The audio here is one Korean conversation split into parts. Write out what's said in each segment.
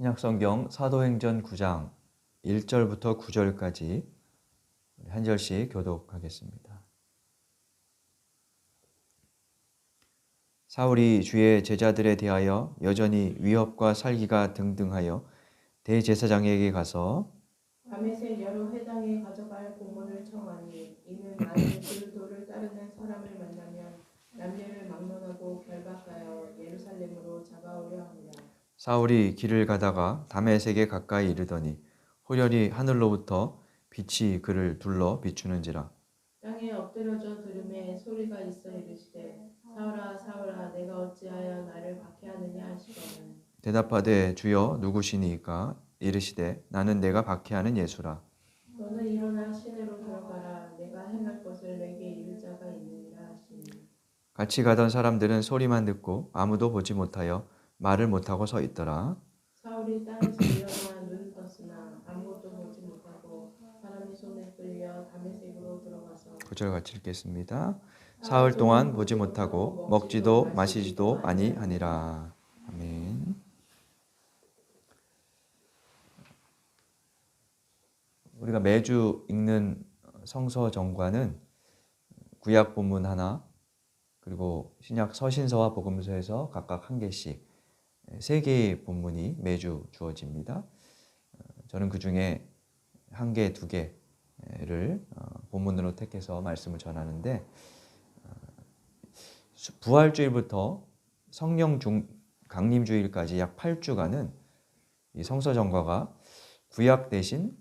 신약성경 사도행전 9장 1절부터 9절까지 한 절씩 교독하겠습니다. 사울이 주의 제자들에 대하여 여전히 위협과 살기가 등등하여 대제사장에게 가서 다메섹 여러 회당에 가져갈 공문을 청하니 이는 나는 그 도를 따르는 사람을 만나면 남녀를 막론하고 결박하여 예루살렘으로 잡아오려 합니다. 사울이 길을 가다가 다메섹에 가까이 이르더니 호련히 하늘로부터 빛이 그를 둘러 비추는지라. 땅에 엎드려져 들음에 소리가 있어 이르시되 사울아 사울아 내가 어찌하여 나를 박해하느냐 하시거늘 대답하되 주여 누구시니까? 이르시되 나는 내가 박해하는 예수라. 너는 일어나 시내로 들어가라 내가 행할 것을 내게 이를 자가 있느니라 하시니 같이 가던 사람들은 소리만 듣고 아무도 보지 못하여 말을 못하고 서 있더라. 사울이 땅에서 일어나 눈을 떴으나 아무것도 보지 못하고 사람이 손에 끌려 다메섹으로 들어가서 9절 같이 읽겠습니다. 사흘 동안 보지 못하고 먹지도 마시지도 아니하니라. 아멘. 우리가 매주 읽는 성서 정과는 구약 본문 하나, 그리고 신약 서신서와 복음서에서 각각 한 개씩 3개의 본문이 매주 주어집니다. 저는 그 중에 한 개, 2개를 본문으로 택해서 말씀을 전하는데, 부활주일부터 성령 강림주일까지 약 8주간은 이 성서 정과가 구약 대신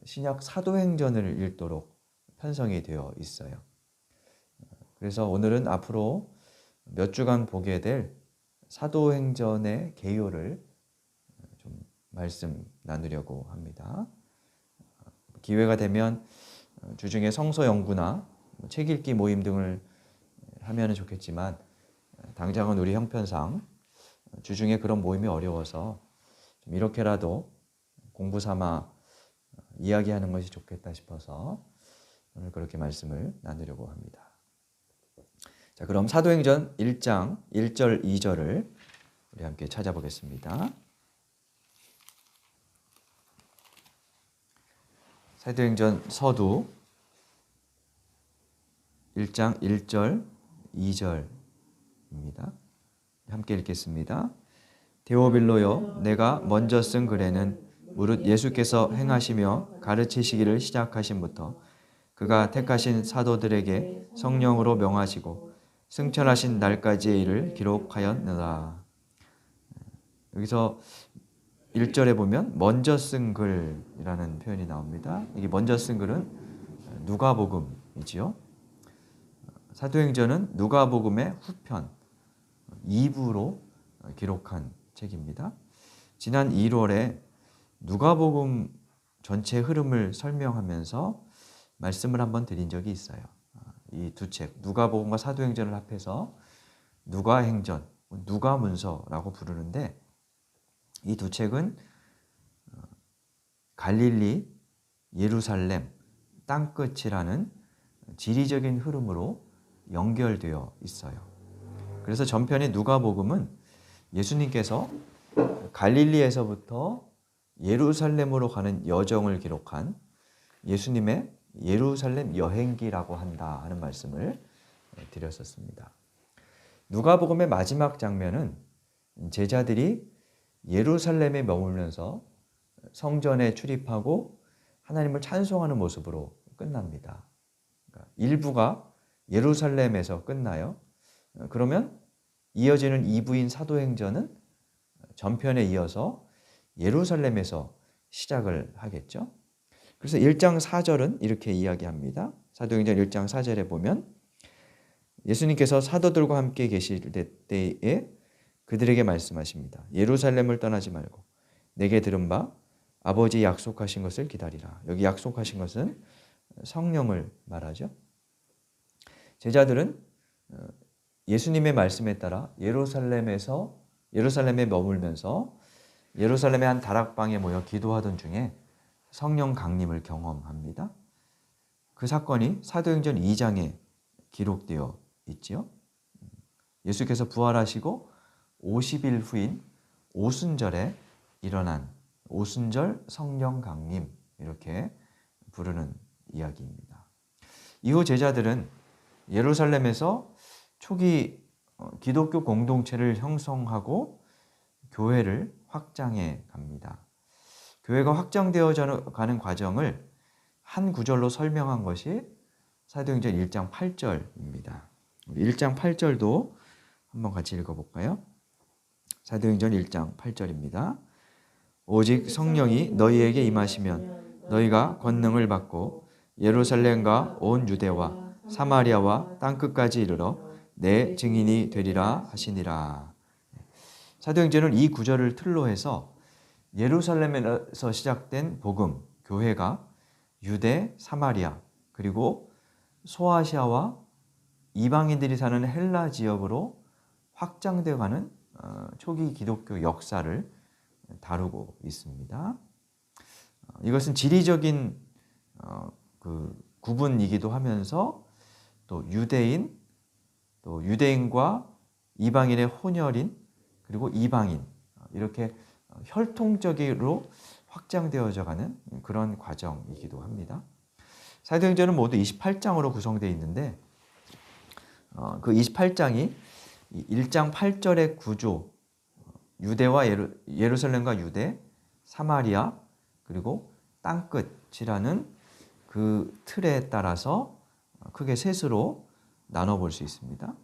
신약 사도행전을 읽도록 편성이 되어 있어요. 그래서 오늘은 앞으로 몇 주간 보게 될 사도행전의 개요를 좀 말씀 나누려고 합니다. 기회가 되면 주중에 성서 연구나 책 읽기 모임 등을 하면 좋겠지만, 당장은 우리 형편상 주중에 그런 모임이 어려워서 좀 이렇게라도 공부 삼아 이야기하는 것이 좋겠다 싶어서 오늘 그렇게 말씀을 나누려고 합니다. 자, 그럼 사도행전 1장 1절 2절을 우리 함께 찾아보겠습니다. 사도행전 서두 1장 1절 2절입니다. 함께 읽겠습니다. 데오빌로여, 내가 먼저 쓴 글에는 무릇 예수께서 행하시며 가르치시기를 시작하심부터 그가 택하신 사도들에게 성령으로 명하시고 승천하신 날까지의 일을 기록하였느라. 여기서 1절에 보면 먼저 쓴 글이라는 표현이 나옵니다. 이게 먼저 쓴 글은 누가복음이지요. 사도행전은 누가복음의 후편 2부로 기록한 책입니다. 지난 1월에 누가복음 전체 흐름을 설명하면서 말씀을 한번 드린 적이 있어요. 이 두 책, 누가복음과 사도행전을 합해서 누가행전, 누가문서라고 부르는데, 이 두 책은 갈릴리, 예루살렘, 땅끝이라는 지리적인 흐름으로 연결되어 있어요. 그래서 전편의 누가복음은 예수님께서 갈릴리에서부터 예루살렘으로 가는 여정을 기록한 예수님의 예루살렘 여행기라고 한다 하는 말씀을 드렸었습니다. 누가복음의 마지막 장면은 제자들이 예루살렘에 머물면서 성전에 출입하고 하나님을 찬송하는 모습으로 끝납니다. 그러니까 일부가 예루살렘에서 끝나요. 그러면 이어지는 2부인 사도행전은 전편에 이어서 예루살렘에서 시작을 하겠죠. 그래서 1장 4절은 이렇게 이야기합니다. 사도행전 1장 4절에 보면 예수님께서 사도들과 함께 계실 때에 그들에게 말씀하십니다. 예루살렘을 떠나지 말고 내게 들은 바 아버지 약속하신 것을 기다리라. 여기 약속하신 것은 성령을 말하죠. 제자들은 예수님의 말씀에 따라 예루살렘에 머물면서 예루살렘의 한 다락방에 모여 기도하던 중에 성령 강림을 경험합니다. 그 사건이 사도행전 2장에 기록되어 있지요. 예수께서 부활하시고 50일 후인 오순절에 일어난 오순절 성령 강림, 이렇게 부르는 이야기입니다. 이후 제자들은 예루살렘에서 초기 기독교 공동체를 형성하고 교회를 확장해 갑니다. 교회가 확장되어 가는 과정을 한 구절로 설명한 것이 사도행전 1장 8절입니다. 1장 8절도 한번 같이 읽어볼까요? 사도행전 1장 8절입니다. 오직 성령이 너희에게 임하시면 너희가 권능을 받고 예루살렘과 온 유대와 사마리아와 땅끝까지 이르러 내 증인이 되리라 하시니라. 사도행전은 이 구절을 틀로 해서 예루살렘에서 시작된 복음, 교회가 유대, 사마리아, 그리고 소아시아와 이방인들이 사는 헬라 지역으로 확장되어 가는 초기 기독교 역사를 다루고 있습니다. 이것은 지리적인 그 구분이기도 하면서 또 유대인, 또 유대인과 이방인의 혼혈인, 그리고 이방인, 이렇게 혈통적으로 확장되어져 가는 그런 과정이기도 합니다. 사도행전은 모두 28장으로 구성되어 있는데 그 28장이 1장 8절의 구조, 유대와 예루살렘과 유대, 사마리아, 그리고 땅끝이라는 그 틀에 따라서 크게 셋으로 나눠볼 수 있습니다.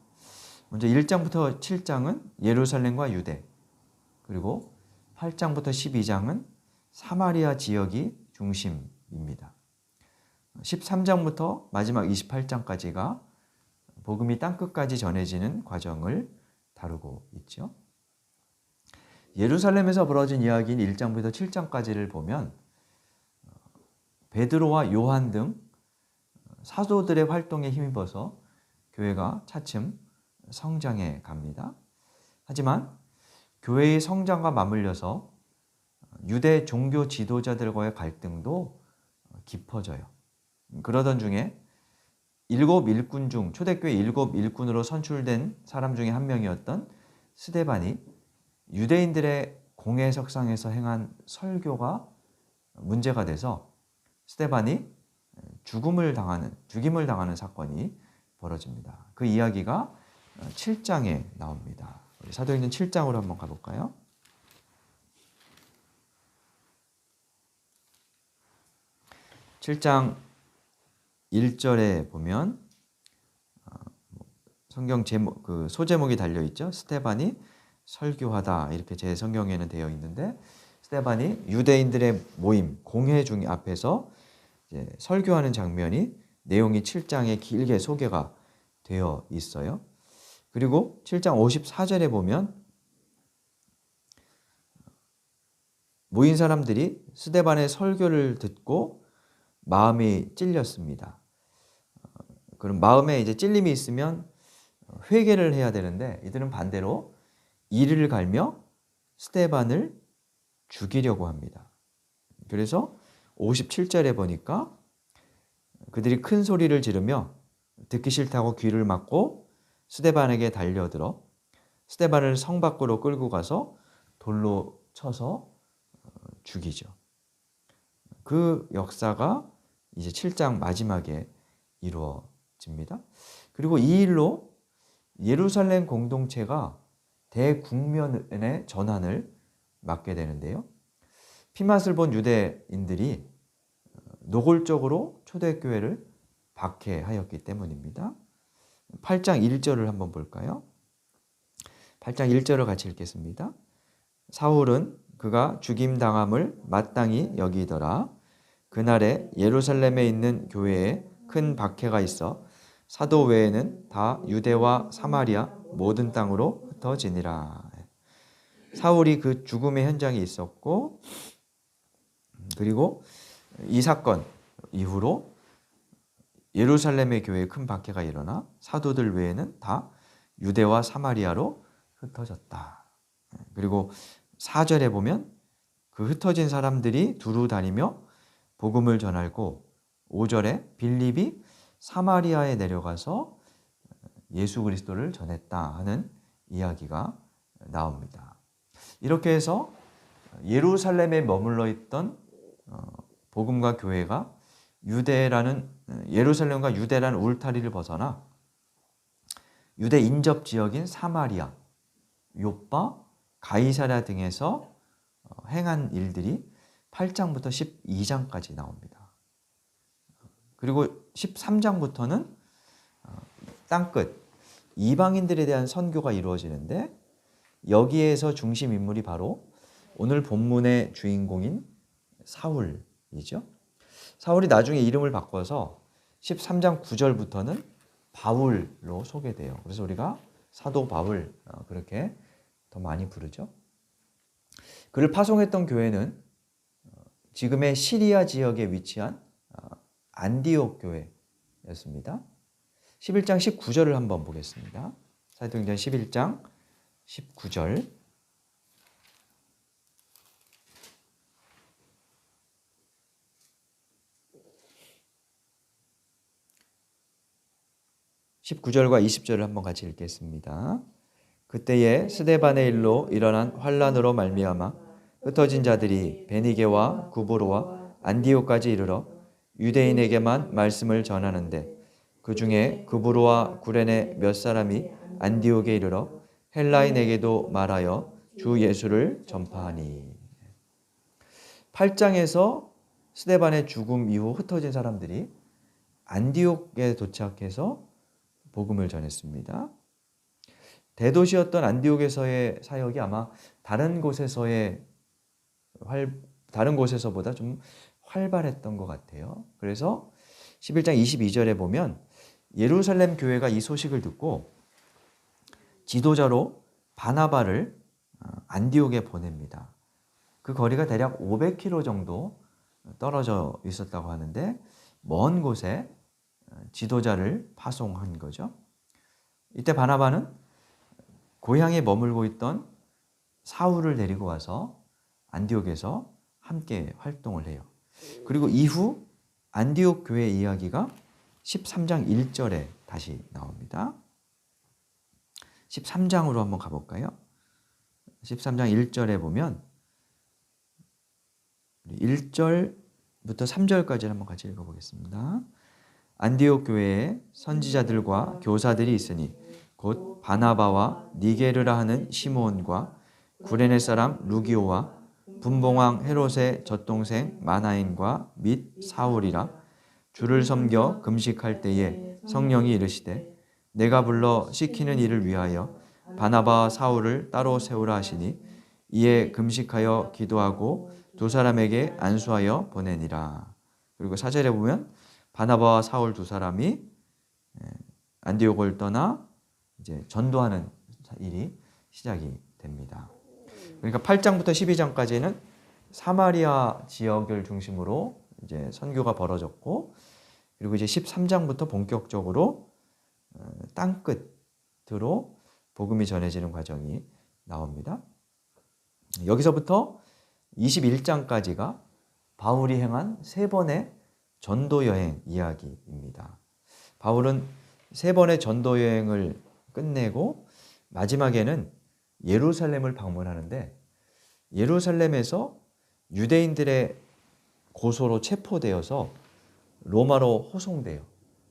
먼저 1장부터 7장은 예루살렘과 유대, 그리고 8장부터 12장은 사마리아 지역이 중심입니다. 13장부터 마지막 28장까지가 복음이 땅끝까지 전해지는 과정을 다루고 있죠. 예루살렘에서 벌어진 이야기인 1장부터 7장까지를 보면 베드로와 요한 등 사도들의 활동에 힘입어서 교회가 차츰 성장해 갑니다. 하지만 교회의 성장과 맞물려서 유대 종교 지도자들과의 갈등도 깊어져요. 그러던 중에 초대교회 일곱 일꾼으로 선출된 사람 중에 한 명이었던 스데반이 유대인들의 공회석상에서 행한 설교가 문제가 돼서 스데반이 죽임을 당하는 사건이 벌어집니다. 그 이야기가 7장에 나옵니다. 사도행전 7장으로 한번 가볼까요? 7장 1절에 보면 성경 제목, 그 소제목이 달려 있죠. 스데반이 설교하다, 이렇게 제 성경에는 되어 있는데, 스데반이 유대인들의 모임 공회 중 앞에서 이제 설교하는 장면이 내용이 7장에 길게 소개가 되어 있어요. 그리고 7장 54절에 보면 모인 사람들이 스데반의 설교를 듣고 마음이 찔렸습니다. 그럼 마음에 이제 찔림이 있으면 회개를 해야 되는데 이들은 반대로 이를 갈며 스데반을 죽이려고 합니다. 그래서 57절에 보니까 그들이 큰 소리를 지르며 듣기 싫다고 귀를 막고 스데반에게 달려들어 스데반을 성 밖으로 끌고 가서 돌로 쳐서 죽이죠. 그 역사가 이제 7장 마지막에 이루어집니다. 그리고 이 일로 예루살렘 공동체가 대국면의 전환을 맞게 되는데요. 피맛을 본 유대인들이 노골적으로 초대교회를 박해하였기 때문입니다. 8장 1절을 한번 볼까요? 8장 1절을 같이 읽겠습니다. 사울은 그가 죽임당함을 마땅히 여기더라. 그날에 예루살렘에 있는 교회에 큰 박해가 있어 사도 외에는 다 유대와 사마리아 모든 땅으로 흩어지니라. 사울이 그 죽음의 현장에 있었고, 그리고 이 사건 이후로 예루살렘의 교회에 큰 박해가 일어나 사도들 외에는 다 유대와 사마리아로 흩어졌다. 그리고 4절에 보면 그 흩어진 사람들이 두루 다니며 복음을 전하고, 5절에 빌립이 사마리아에 내려가서 예수 그리스도를 전했다 하는 이야기가 나옵니다. 이렇게 해서 예루살렘에 머물러 있던 복음과 교회가 예루살렘과 유대라는 울타리를 벗어나 유대 인접 지역인 사마리아, 요빠, 가이사랴 등에서 행한 일들이 8장부터 12장까지 나옵니다. 그리고 13장부터는 땅끝 이방인들에 대한 선교가 이루어지는데 여기에서 중심 인물이 바로 오늘 본문의 주인공인 사울이죠. 사울이 나중에 이름을 바꿔서 13장 9절부터는 바울로 소개돼요. 그래서 우리가 사도 바울 그렇게 더 많이 부르죠. 그를 파송했던 교회는 지금의 시리아 지역에 위치한 안디옥 교회였습니다. 11장 19절을 한번 보겠습니다. 사도행전 11장 19절. (19절과 20절을) 한번 같이 읽겠습니다. 그때에 스데반의 일로 일어난 환란으로 말미암아 흩어진 자들이 베니게와 구브로와 안디옥까지 이르러 유대인에게만 말씀을 전하는데 그 중에 구브로와 구레네 몇 사람이 안디옥에 이르러 헬라인에게도 말하여 주 예수를 전파하니. 8장에서 스데반의 죽음 이후 흩어진 사람들이 안디옥에 도착해서 복음을 전했습니다. 대도시였던 안디옥에서의 사역이 아마 다른 곳에서보다 좀 활발했던 것 같아요. 그래서 11장 22절에 보면 예루살렘 교회가 이 소식을 듣고 지도자로 바나바를 안디옥에 보냅니다. 그 거리가 대략 500km 정도 떨어져 있었다고 하는데 먼 곳에 지도자를 파송한 거죠. 이때 바나바는 고향에 머물고 있던 사울을 데리고 와서 안디옥에서 함께 활동을 해요. 그리고 이후 안디옥 교회 이야기가 13장 1절에 다시 나옵니다. 13장으로 한번 가볼까요? 13장 1절에 보면 1절부터 3절까지 한번 같이 읽어보겠습니다. 안디옥 교회에 선지자들과 교사들이 있으니 곧 바나바와 니게르라 하는 시몬과 구레네 사람 루기오와 분봉왕 헤롯의 젖동생 마나인과 및 사울이라. 주를 섬겨 금식할 때에 성령이 이르시되 내가 불러 시키는 일을 위하여 바나바와 사울을 따로 세우라 하시니 이에 금식하여 기도하고 두 사람에게 안수하여 보내니라. 그리고 4절에 보면 바나바와 사울 두 사람이 안디옥을 떠나 이제 전도하는 일이 시작이 됩니다. 그러니까 8장부터 12장까지는 사마리아 지역을 중심으로 이제 선교가 벌어졌고, 그리고 이제 13장부터 본격적으로 땅 끝으로 복음이 전해지는 과정이 나옵니다. 여기서부터 21장까지가 바울이 행한 세 번의 전도 여행 이야기입니다. 바울은 세 번의 전도 여행을 끝내고 마지막에는 예루살렘을 방문하는데 예루살렘에서 유대인들의 고소로 체포되어서 로마로 호송돼요.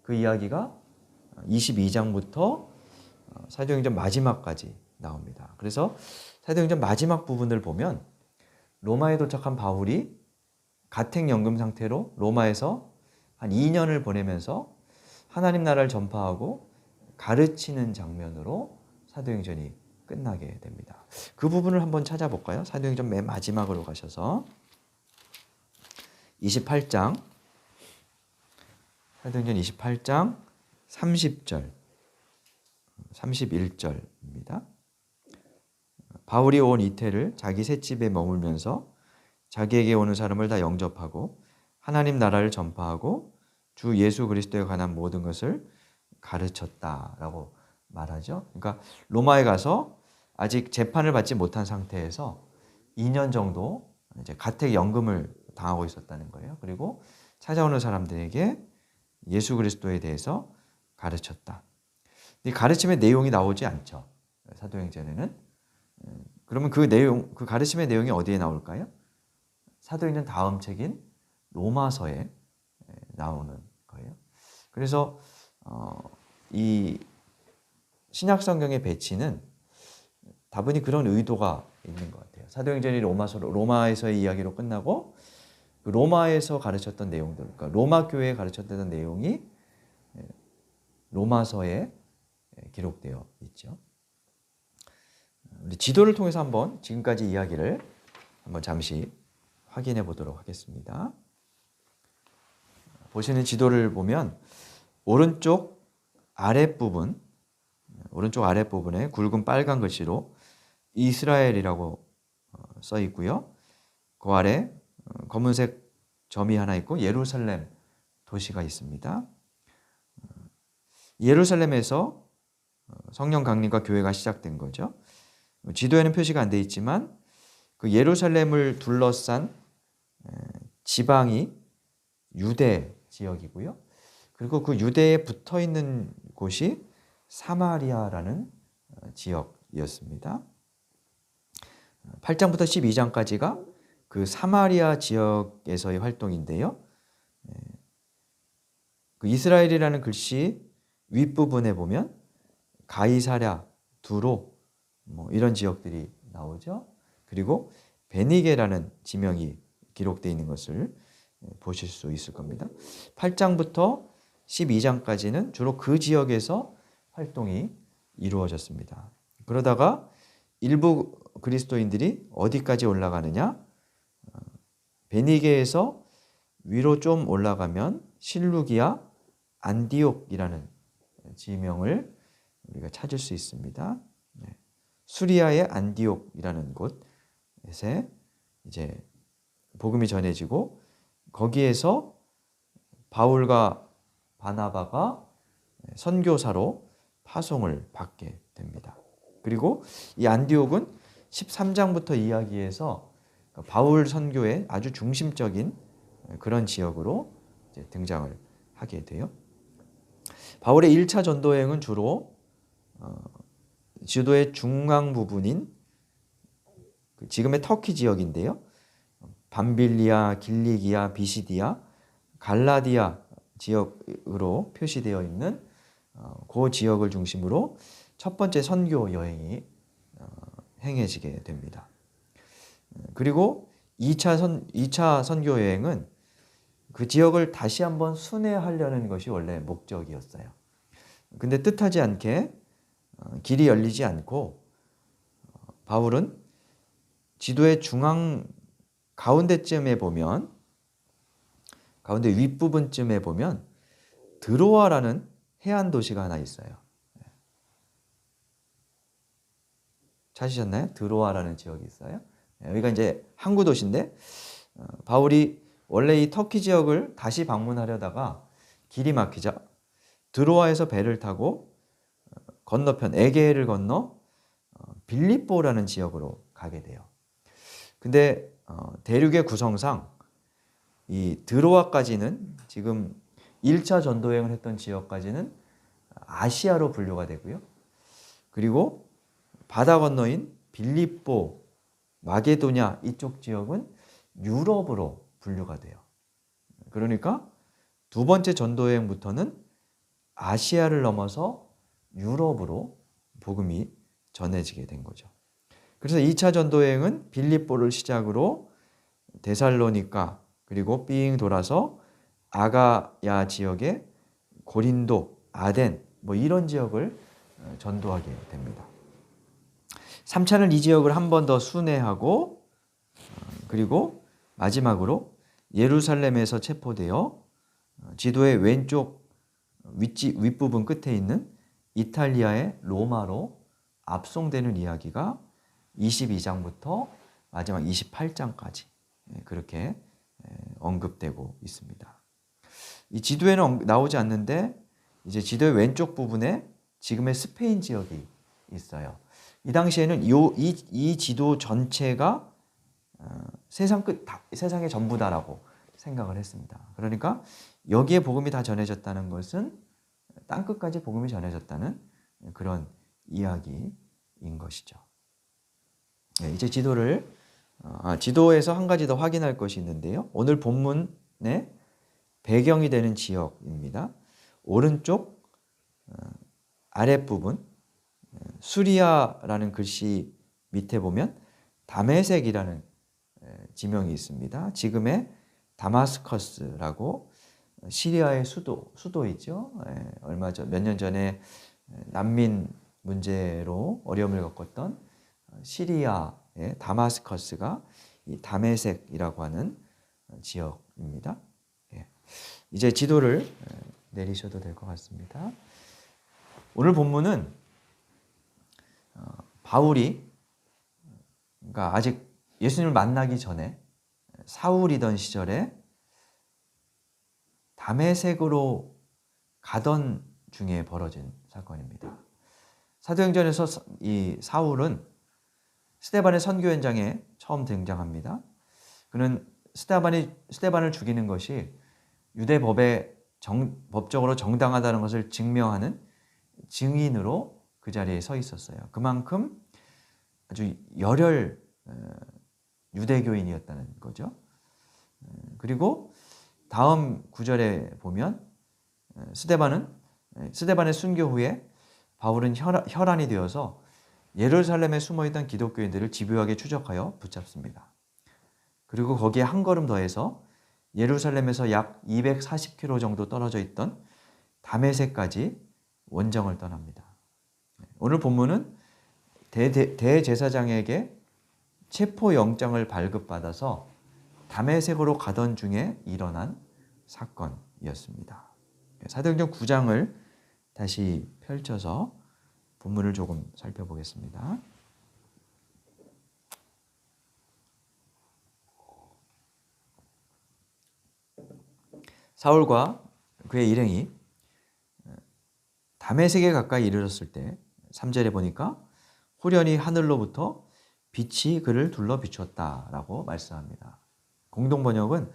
그 이야기가 22장부터 사도행전 마지막까지 나옵니다. 그래서 사도행전 마지막 부분을 보면 로마에 도착한 바울이 가택연금 상태로 로마에서 한 2년을 보내면서 하나님 나라를 전파하고 가르치는 장면으로 사도행전이 끝나게 됩니다. 그 부분을 한번 찾아볼까요? 사도행전 맨 마지막으로 가셔서 28장, 사도행전 28장 30절, 31절입니다. 바울이 온 이태를 자기 셋집에 머물면서 자기에게 오는 사람을 다 영접하고 하나님 나라를 전파하고 주 예수 그리스도에 관한 모든 것을 가르쳤다라고 말하죠. 그러니까 로마에 가서 아직 재판을 받지 못한 상태에서 2년 정도 이제 가택연금을 당하고 있었다는 거예요. 그리고 찾아오는 사람들에게 예수 그리스도에 대해서 가르쳤다. 이 가르침의 내용이 나오지 않죠. 사도행전에는. 그러면 그 내용, 그 가르침의 내용이 어디에 나올까요? 사도행전 다음 책인 로마서에 나오는 거예요. 그래서 이 신약 성경의 배치는 다분히 그런 의도가 있는 것 같아요. 사도행전이 로마에서의 이야기로 끝나고 그 로마에서 가르쳤던 내용들, 그러니까 로마 교회에 가르쳤던 내용이 로마서에 기록되어 있죠. 우리 지도를 통해서 한번 지금까지 이야기를 한번 잠시 확인해 보도록 하겠습니다. 보시는 지도를 보면 오른쪽 아랫부분에 굵은 빨간 글씨로 이스라엘이라고 써 있고요. 그 아래 검은색 점이 하나 있고 예루살렘 도시가 있습니다. 예루살렘에서 성령 강림과 교회가 시작된 거죠. 지도에는 표시가 안 돼 있지만 그 예루살렘을 둘러싼 지방이 유대 지역이고요. 그리고 그 유대에 붙어 있는 곳이 사마리아라는 지역이었습니다. 8장부터 12장까지가 그 사마리아 지역에서의 활동인데요. 그 이스라엘이라는 글씨 윗부분에 보면 가이사랴, 두로 이런 지역들이 나오죠. 그리고 베니게라는 지명이 기록되어 있는 것을 보실 수 있을 겁니다. 8장부터 12장까지는 주로 그 지역에서 활동이 이루어졌습니다. 그러다가 일부 그리스도인들이 어디까지 올라가느냐? 베니게에서 위로 좀 올라가면 실루기아 안디옥이라는 지명을 우리가 찾을 수 있습니다. 수리아의 안디옥이라는 곳에 이제 복음이 전해지고 거기에서 바울과 바나바가 선교사로 파송을 받게 됩니다. 그리고 이 안디옥은 13장부터 이야기해서 바울 선교의 아주 중심적인 그런 지역으로 이제 등장을 하게 돼요. 바울의 1차 전도 여행은 주로 지도의 중앙 부분인 지금의 터키 지역인데요. 밤빌리아, 길리기아, 비시디아, 갈라디아 지역으로 표시되어 있는 그 지역을 중심으로 첫 번째 선교 여행이 행해지게 됩니다. 그리고 2차 선교 여행은 그 지역을 다시 한번 순회하려는 것이 원래 목적이었어요. 근데 뜻하지 않게 길이 열리지 않고 바울은 지도의 중앙 가운데쯤에 보면 가운데 윗부분쯤에 보면 드로아라는 해안 도시가 하나 있어요. 찾으셨나요? 드로아라는 지역이 있어요. 여기가 이제 항구 도시인데 바울이 원래 이 터키 지역을 다시 방문하려다가 길이 막히자 드로아에서 배를 타고 건너편 에게해를 건너 빌립보라는 지역으로 가게 돼요. 근데 대륙의 구성상 이 드로아까지는 지금 1차 전도여행을 했던 지역까지는 아시아로 분류가 되고요. 그리고 바다 건너인 빌립보, 마게도냐 이쪽 지역은 유럽으로 분류가 돼요. 그러니까 두 번째 전도여행부터는 아시아를 넘어서 유럽으로 복음이 전해지게 된 거죠. 그래서 2차 전도여행은 빌립보를 시작으로 데살로니가 그리고 삥 돌아서 아가야 지역의 고린도, 아덴 이런 지역을 전도하게 됩니다. 3차는 이 지역을 한 번 더 순회하고 그리고 마지막으로 예루살렘에서 체포되어 지도의 왼쪽 윗부분 끝에 있는 이탈리아의 로마로 압송되는 이야기가 22장부터 마지막 28장까지 그렇게 언급되고 있습니다. 이 지도에는 나오지 않는데 이제 지도의 왼쪽 부분에 지금의 스페인 지역이 있어요. 이 당시에는 이 지도 전체가 세상의 전부다라고 생각을 했습니다. 그러니까 여기에 복음이 다 전해졌다는 것은 땅끝까지 복음이 전해졌다는 그런 이야기인 것이죠. 네, 이제 지도에서 한 가지 더 확인할 것이 있는데요. 오늘 본문의 배경이 되는 지역입니다. 오른쪽 아랫부분 수리아라는 글씨 밑에 보면 다메섹이라는 지명이 있습니다. 지금의 다마스커스라고 시리아의 수도이죠. 몇 년 전에 난민 문제로 어려움을 겪었던 시리아의 다마스커스가 이 다메섹이라고 하는 지역입니다. 이제 지도를 내리셔도 될 것 같습니다. 오늘 본문은 바울이 그러니까 아직 예수님을 만나기 전에 사울이던 시절에 다메섹으로 가던 중에 벌어진 사건입니다. 사도행전에서 이 사울은 스데반의 선교 현장에 처음 등장합니다. 그는 스데반을 죽이는 것이 유대 법적으로 정당하다는 것을 증명하는 증인으로 그 자리에 서 있었어요. 그만큼 아주 열혈 유대교인이었다는 거죠. 그리고 다음 구절에 보면 스데반의 순교 후에 바울은 혈안이 되어서 예루살렘에 숨어있던 기독교인들을 집요하게 추적하여 붙잡습니다. 그리고 거기에 한 걸음 더해서 예루살렘에서 약 240km 정도 떨어져 있던 다메섹까지 원정을 떠납니다. 오늘 본문은 대제사장에게 체포영장을 발급받아서 다메섹으로 가던 중에 일어난 사건이었습니다. 사도행전 9장을 다시 펼쳐서 본문을 조금 살펴보겠습니다. 사울과 그의 일행이 다메섹에 가까이 이르렀을 때 3절에 보니까 후련히 하늘로부터 빛이 그를 둘러 비추었다라고 말씀합니다. 공동 번역은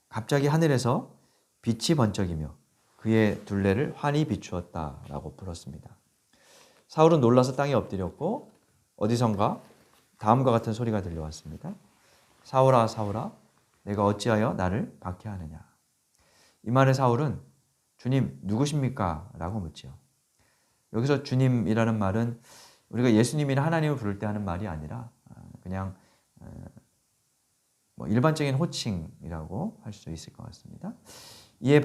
갑자기 하늘에서 빛이 번쩍이며 그의 둘레를 환히 비추었다라고 풀었습니다. 사울은 놀라서 땅에 엎드렸고 어디선가 다음과 같은 소리가 들려왔습니다. 사울아 사울아 내가 어찌하여 나를 박해하느냐. 이 말에 사울은 주님 누구십니까? 라고 묻죠. 여기서 주님이라는 말은 우리가 예수님이나 하나님을 부를 때 하는 말이 아니라 그냥 일반적인 호칭이라고 할 수 있을 것 같습니다. 이에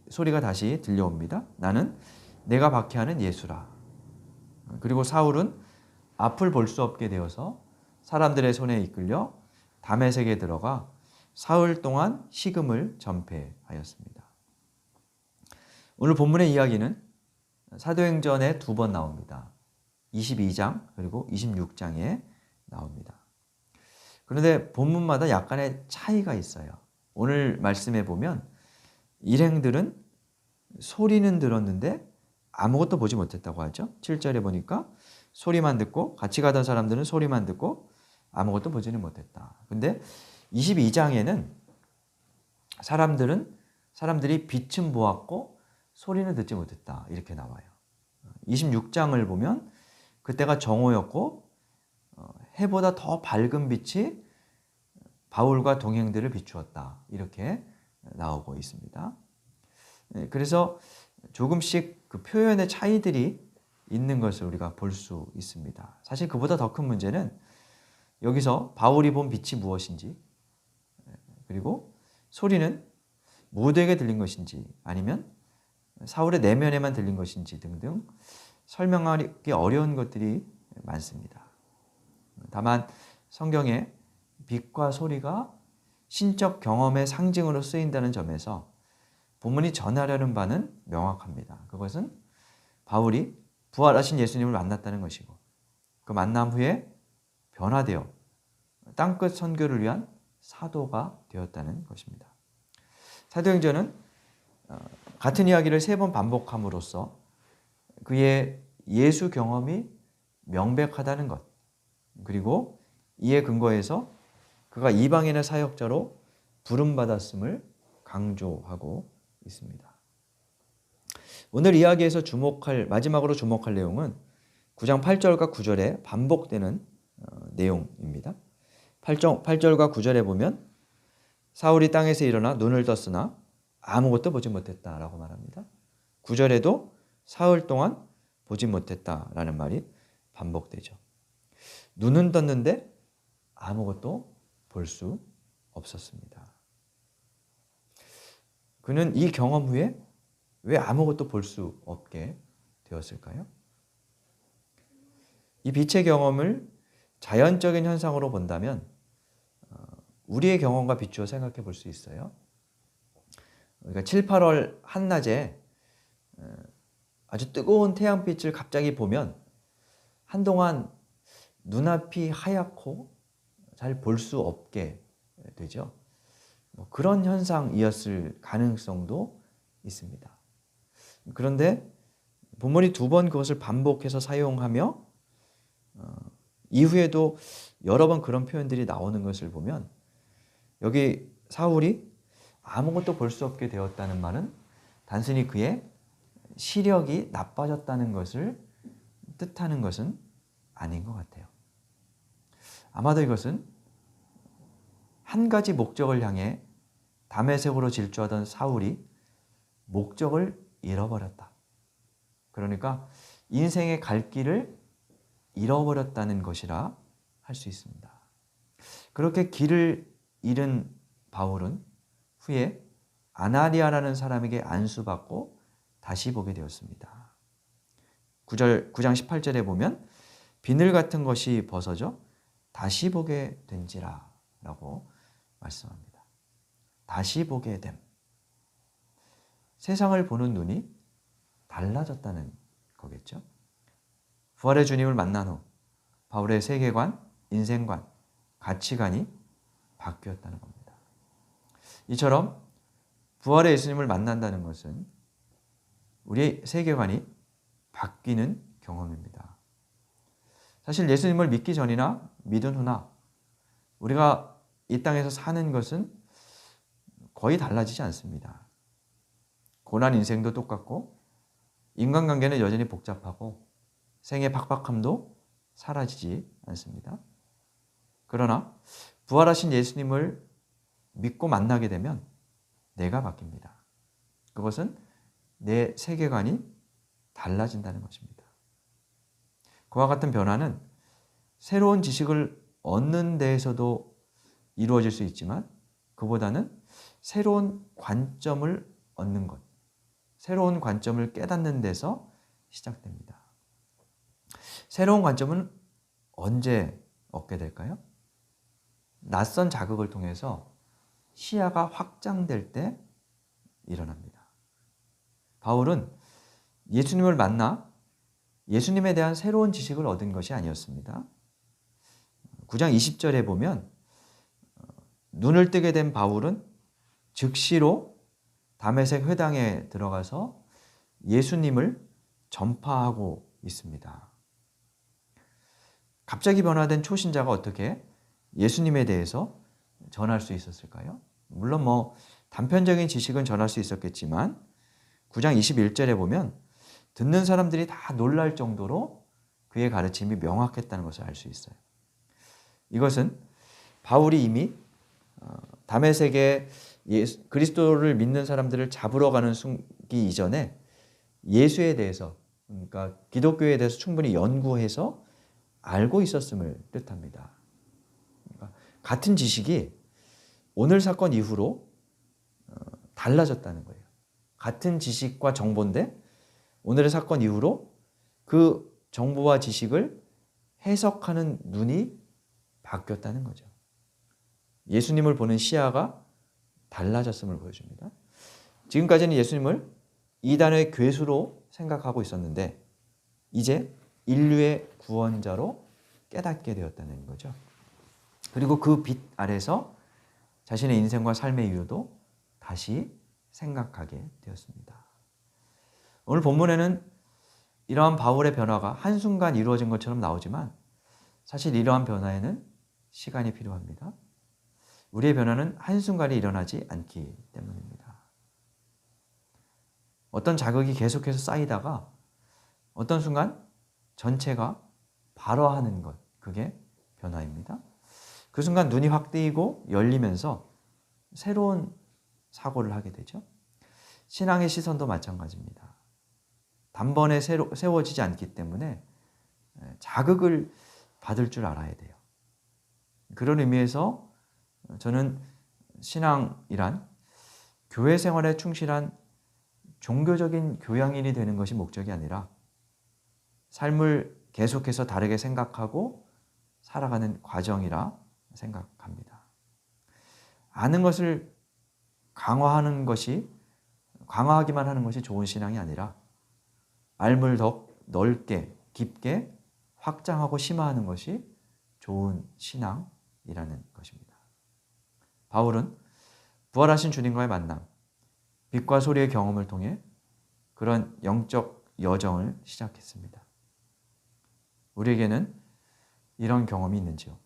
소리가 다시 들려옵니다. 나는 내가 박해하는 예수라. 그리고 사울은 앞을 볼 수 없게 되어서 사람들의 손에 이끌려 다메섹에 들어가 사흘 동안 식음을 전폐하였습니다. 오늘 본문의 이야기는 사도행전에 2번 나옵니다. 22장 그리고 26장에 나옵니다. 그런데 본문마다 약간의 차이가 있어요. 오늘 말씀에 보면 일행들은 소리는 들었는데 아무것도 보지 못했다고 하죠. 7절에 보니까 소리만 듣고 같이 가던 사람들은 소리만 듣고 아무것도 보지는 못했다. 근데 22장에는 사람들이 빛은 보았고 소리는 듣지 못했다. 이렇게 나와요. 26장을 보면 그때가 정오였고 해보다 더 밝은 빛이 바울과 동행들을 비추었다. 이렇게 나오고 있습니다. 그래서 조금씩 그 표현의 차이들이 있는 것을 우리가 볼 수 있습니다. 사실 그보다 더 큰 문제는 여기서 바울이 본 빛이 무엇인지 그리고 소리는 모두에게 들린 것인지 아니면 사울의 내면에만 들린 것인지 등등 설명하기 어려운 것들이 많습니다. 다만 성경에 빛과 소리가 신적 경험의 상징으로 쓰인다는 점에서 본문이 전하려는 바는 명확합니다. 그것은 바울이 부활하신 예수님을 만났다는 것이고 그 만남 후에 변화되어 땅끝 선교를 위한 사도가 되었다는 것입니다. 사도행전은 같은 이야기를 3번 반복함으로써 그의 예수 경험이 명백하다는 것 그리고 이에 근거해서 그가 이방인의 사역자로 부름받았음을 강조하고 있습니다. 오늘 이야기에서 마지막으로 주목할 내용은 9장 8절과 9절에 반복되는 내용입니다. 8절과 9절에 보면 사울이 땅에서 일어나 눈을 떴으나 아무것도 보지 못했다라고 말합니다. 9절에도 사흘 동안 보지 못했다라는 말이 반복되죠. 눈은 떴는데 아무것도 볼 수 없었습니다. 그는 이 경험 후에 왜 아무것도 볼 수 없게 되었을까요? 이 빛의 경험을 자연적인 현상으로 본다면 우리의 경험과 비추어 생각해 볼 수 있어요. 그러니까 7, 8월 한낮에 아주 뜨거운 태양빛을 갑자기 보면 한동안 눈앞이 하얗고 잘 볼 수 없게 되죠. 그런 현상이었을 가능성도 있습니다. 그런데 본문이 2번 그것을 반복해서 사용하며 이후에도 여러 번 그런 표현들이 나오는 것을 보면 여기 사울이 아무것도 볼 수 없게 되었다는 말은 단순히 그의 시력이 나빠졌다는 것을 뜻하는 것은 아닌 것 같아요. 아마도 이것은 한 가지 목적을 향해 다메섹으로 질주하던 사울이 목적을 잃어버렸다. 그러니까 인생의 갈 길을 잃어버렸다는 것이라 할 수 있습니다. 그렇게 길을 잃은 바울은 후에 아나니아라는 사람에게 안수받고 다시 보게 되었습니다. 9장 18절에 보면 비늘 같은 것이 벗어져 다시 보게 된지라 라고 말씀합니다. 다시 보게 됨. 세상을 보는 눈이 달라졌다는 거겠죠. 부활의 주님을 만난 후 바울의 세계관, 인생관, 가치관이 바뀌었다는 겁니다. 이처럼 부활의 예수님을 만난다는 것은 우리의 세계관이 바뀌는 경험입니다. 사실 예수님을 믿기 전이나 믿은 후나 우리가 이 땅에서 사는 것은 거의 달라지지 않습니다. 고난 인생도 똑같고 인간관계는 여전히 복잡하고 생의 팍팍함도 사라지지 않습니다. 그러나 부활하신 예수님을 믿고 만나게 되면 내가 바뀝니다. 그것은 내 세계관이 달라진다는 것입니다. 그와 같은 변화는 새로운 지식을 얻는 데에서도 이루어질 수 있지만 그보다는 새로운 관점을 얻는 것, 새로운 관점을 깨닫는 데서 시작됩니다. 새로운 관점은 언제 얻게 될까요? 낯선 자극을 통해서 시야가 확장될 때 일어납니다. 바울은 예수님을 만나 예수님에 대한 새로운 지식을 얻은 것이 아니었습니다. 9장 20절에 보면 눈을 뜨게 된 바울은 즉시로 다메섹 회당에 들어가서 예수님을 전파하고 있습니다. 갑자기 변화된 초신자가 어떻게 예수님에 대해서 전할 수 있었을까요? 물론 단편적인 지식은 전할 수 있었겠지만 9장 21절에 보면 듣는 사람들이 다 놀랄 정도로 그의 가르침이 명확했다는 것을 알 수 있어요. 이것은 바울이 이미 다메섹에 그리스도를 믿는 사람들을 잡으러 가는 순기 이전에 예수에 대해서, 그러니까 기독교에 대해서 충분히 연구해서 알고 있었음을 뜻합니다. 그러니까 같은 지식이 오늘 사건 이후로 달라졌다는 거예요. 같은 지식과 정보인데 오늘의 사건 이후로 그 정보와 지식을 해석하는 눈이 바뀌었다는 거죠. 예수님을 보는 시야가 달라졌음을 보여줍니다. 지금까지는 예수님을 이단의 괴수로 생각하고 있었는데 이제 인류의 구원자로 깨닫게 되었다는 거죠. 그리고 그 빛 아래서 자신의 인생과 삶의 이유도 다시 생각하게 되었습니다. 오늘 본문에는 이러한 바울의 변화가 한순간 이루어진 것처럼 나오지만 사실 이러한 변화에는 시간이 필요합니다. 우리의 변화는 한순간에 일어나지 않기 때문입니다. 어떤 자극이 계속해서 쌓이다가 어떤 순간 전체가 발화하는 것, 그게 변화입니다. 그 순간 눈이 확 뜨이고 열리면서 새로운 사고를 하게 되죠. 신앙의 시선도 마찬가지입니다. 단번에 세워지지 않기 때문에 자극을 받을 줄 알아야 돼요. 그런 의미에서 저는 신앙이란 교회 생활에 충실한 종교적인 교양인이 되는 것이 목적이 아니라 삶을 계속해서 다르게 생각하고 살아가는 과정이라 생각합니다. 아는 것을 강화하기만 하는 것이 좋은 신앙이 아니라 알물 더 넓게 깊게 확장하고 심화하는 것이 좋은 신앙이라는 것입니다. 바울은 부활하신 주님과의 만남, 빛과 소리의 경험을 통해 그런 영적 여정을 시작했습니다. 우리에게는 이런 경험이 있는지요?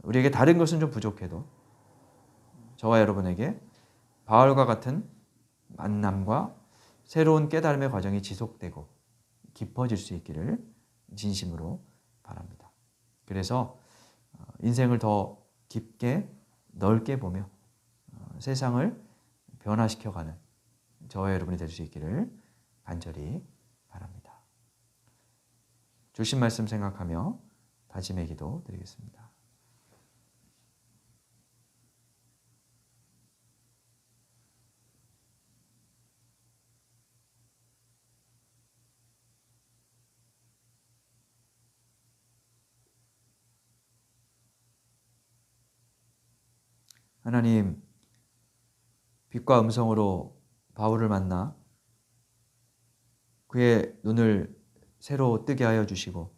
우리에게 다른 것은 좀 부족해도 저와 여러분에게 바울과 같은 만남과 새로운 깨달음의 과정이 지속되고 깊어질 수 있기를 진심으로 바랍니다. 그래서 인생을 더 깊게 넓게 보며 세상을 변화시켜가는 저와 여러분이 될 수 있기를 간절히 바랍니다. 주신 말씀 생각하며 다짐의 기도 드리겠습니다. 하나님, 빛과 음성으로 바울을 만나 그의 눈을 새로 뜨게 하여 주시고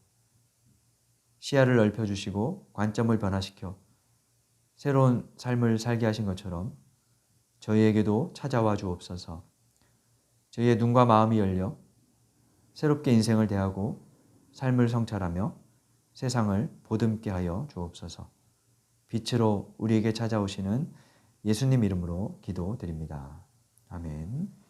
시야를 넓혀 주시고 관점을 변화시켜 새로운 삶을 살게 하신 것처럼 저희에게도 찾아와 주옵소서. 저희의 눈과 마음이 열려 새롭게 인생을 대하고 삶을 성찰하며 세상을 보듬게 하여 주옵소서. 빛으로 우리에게 찾아오시는 예수님 이름으로 기도드립니다. 아멘.